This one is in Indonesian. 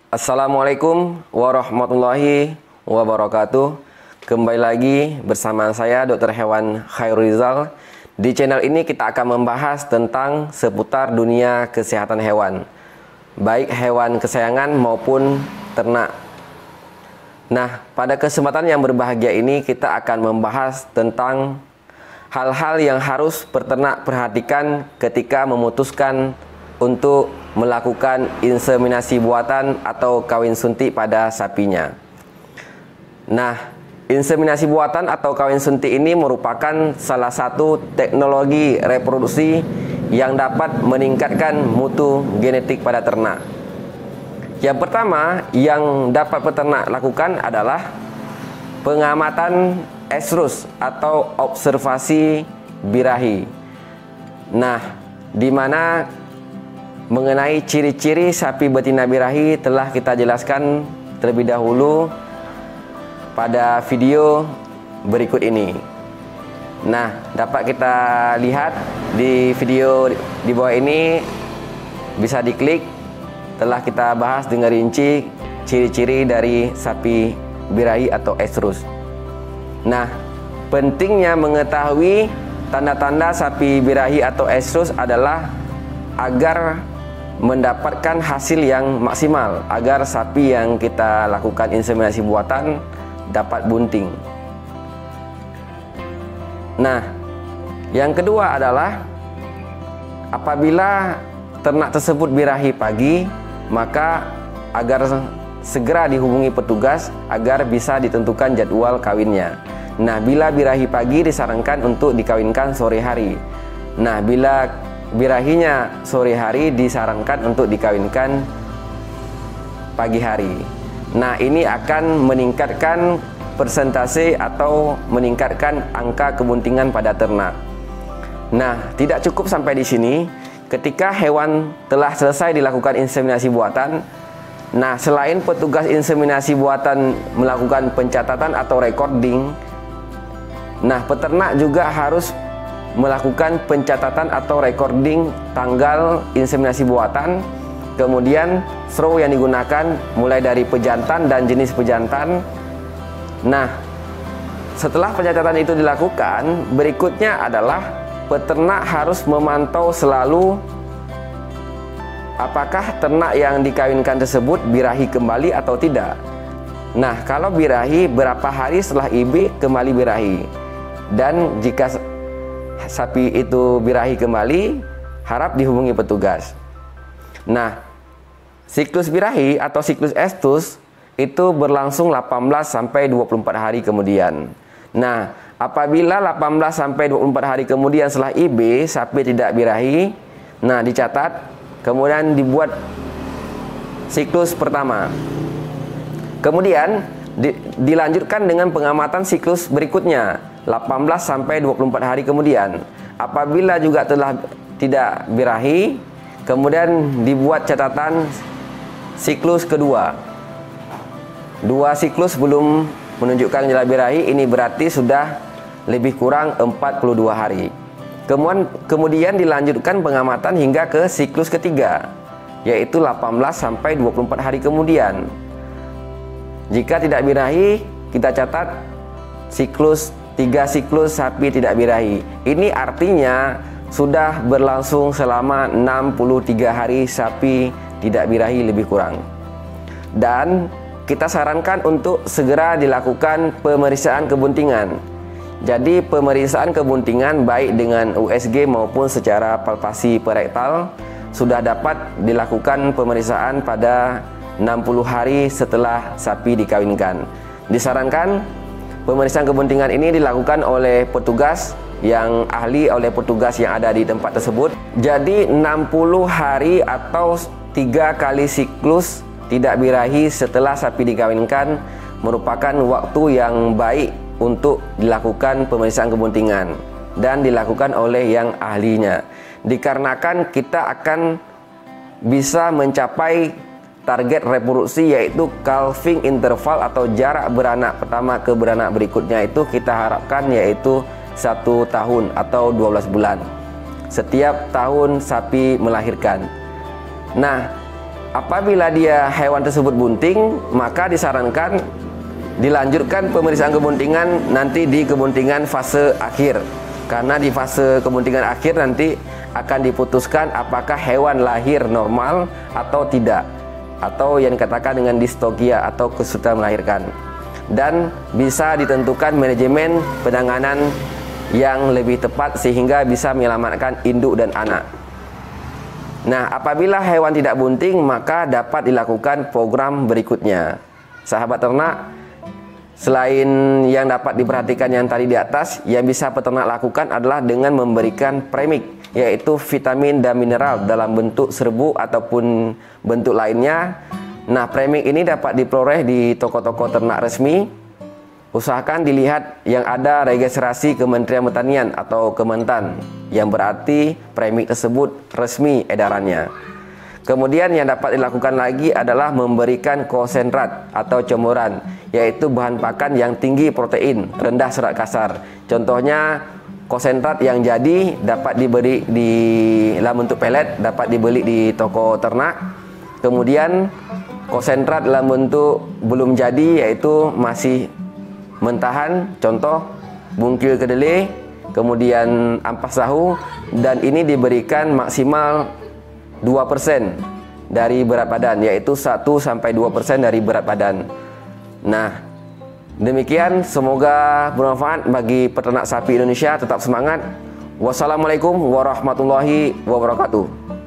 Assalamualaikum warahmatullahi wabarakatuh. Kembali lagi bersama saya Dr. Hewan Khairul Rizal. Di channel ini kita akan membahas tentang seputar dunia kesehatan hewan, baik hewan kesayangan maupun ternak. Nah, pada kesempatan yang berbahagia ini kita akan membahas tentang hal-hal yang harus peternak perhatikan ketika memutuskan untuk melakukan inseminasi buatan atau kawin suntik pada sapinya. Nah, inseminasi buatan atau kawin suntik ini merupakan salah satu teknologi reproduksi yang dapat meningkatkan mutu genetik pada ternak. Yang pertama yang dapat peternak lakukan adalah pengamatan estrus atau observasi birahi. Nah, di mana mengenai ciri-ciri sapi betina birahi telah kita jelaskan terlebih dahulu pada video berikut ini. Nah, dapat kita lihat di video di bawah ini, bisa diklik, telah kita bahas dengan rinci ciri-ciri dari sapi birahi atau estrus. Nah, pentingnya mengetahui tanda-tanda sapi birahi atau estrus adalah agar mendapatkan hasil yang maksimal, agar sapi yang kita lakukan inseminasi buatan dapat bunting. Nah, yang kedua adalah apabila ternak tersebut birahi pagi, maka agar segera dihubungi petugas agar bisa ditentukan jadwal kawinnya. Nah, bila birahi pagi disarankan untuk dikawinkan sore hari. Nah, bila birahinya sore hari disarankan untuk dikawinkan pagi hari. Nah, ini akan meningkatkan persentase atau meningkatkan angka kebuntingan pada ternak. Nah, tidak cukup sampai di sini. Ketika hewan telah selesai dilakukan inseminasi buatan, nah, selain petugas inseminasi buatan melakukan pencatatan atau recording, nah, peternak juga harus melakukan pencatatan atau recording tanggal inseminasi buatan, kemudian straw yang digunakan mulai dari pejantan dan jenis pejantan. Nah, setelah pencatatan itu dilakukan, berikutnya adalah peternak harus memantau selalu apakah ternak yang dikawinkan tersebut birahi kembali atau tidak. Nah, kalau birahi, berapa hari setelah IB kembali birahi. Dan jika sapi itu birahi kembali, harap dihubungi petugas. Nah, siklus birahi atau siklus estrus itu berlangsung 18 sampai 24 hari kemudian. Nah, apabila 18 sampai 24 hari kemudian setelah IB sapi tidak birahi, nah, dicatat, kemudian dibuat siklus pertama. Kemudian dilanjutkan dengan pengamatan siklus berikutnya 18 sampai 24 hari kemudian. Apabila juga telah tidak birahi, kemudian dibuat catatan siklus kedua. 2 siklus belum menunjukkan gejala birahi, ini berarti sudah lebih kurang 42 hari. Kemudian dilanjutkan pengamatan hingga ke siklus ketiga, yaitu 18 sampai 24 hari kemudian. Jika tidak birahi, kita catat siklus 3 siklus sapi tidak birahi. Ini artinya sudah berlangsung selama 63 hari sapi tidak birahi lebih kurang. Dan kita sarankan untuk segera dilakukan pemeriksaan kebuntingan. Jadi pemeriksaan kebuntingan baik dengan USG maupun secara palpasi perektal sudah dapat dilakukan pemeriksaan pada 60 hari setelah sapi dikawinkan. Disarankan pemeriksaan kebuntingan ini dilakukan oleh petugas yang ahli, oleh petugas yang ada di tempat tersebut. Jadi 60 hari atau 3 kali siklus tidak birahi setelah sapi dikawinkan merupakan waktu yang baik untuk dilakukan pemeriksaan kebuntingan dan dilakukan oleh yang ahlinya. Dikarenakan kita akan bisa mencapai target reproduksi, yaitu calving interval atau jarak beranak pertama ke beranak berikutnya itu kita harapkan yaitu 1 tahun atau 12 bulan setiap tahun sapi melahirkan. Nah, Apabila dia hewan tersebut bunting, maka disarankan dilanjutkan pemeriksaan kebuntingan nanti di kebuntingan fase akhir. Karena di fase kebuntingan akhir nanti akan diputuskan apakah hewan lahir normal atau tidak, atau yang dikatakan dengan distokia atau kesulitan melahirkan. Dan bisa ditentukan manajemen penanganan yang lebih tepat sehingga bisa menyelamatkan induk dan anak. Nah, apabila hewan tidak bunting, maka dapat dilakukan program berikutnya. Sahabat ternak, selain yang dapat diperhatikan yang tadi di atas, yang bisa peternak lakukan adalah dengan memberikan premik, yaitu vitamin dan mineral dalam bentuk serbuk ataupun bentuk lainnya. Nah, premik ini dapat diperoleh di toko-toko ternak resmi. Usahakan dilihat yang ada registrasi Kementerian Pertanian atau Kementan, yang berarti premik tersebut resmi edarannya. Kemudian yang dapat dilakukan lagi adalah memberikan konsentrat atau campuran, yaitu bahan pakan yang tinggi protein, rendah serat kasar. Contohnya konsentrat yang jadi dapat diberi di dalam bentuk pelet, dapat dibeli di toko ternak. Kemudian konsentrat dalam bentuk belum jadi, yaitu masih mentahan, contoh bungkil kedelai, kemudian ampas tahu, dan ini diberikan maksimal 2% dari berat badan, yaitu 1-2% dari berat badan. Nah, demikian, semoga bermanfaat bagi peternak sapi Indonesia. Tetap semangat. Wassalamualaikum warahmatullahi wabarakatuh.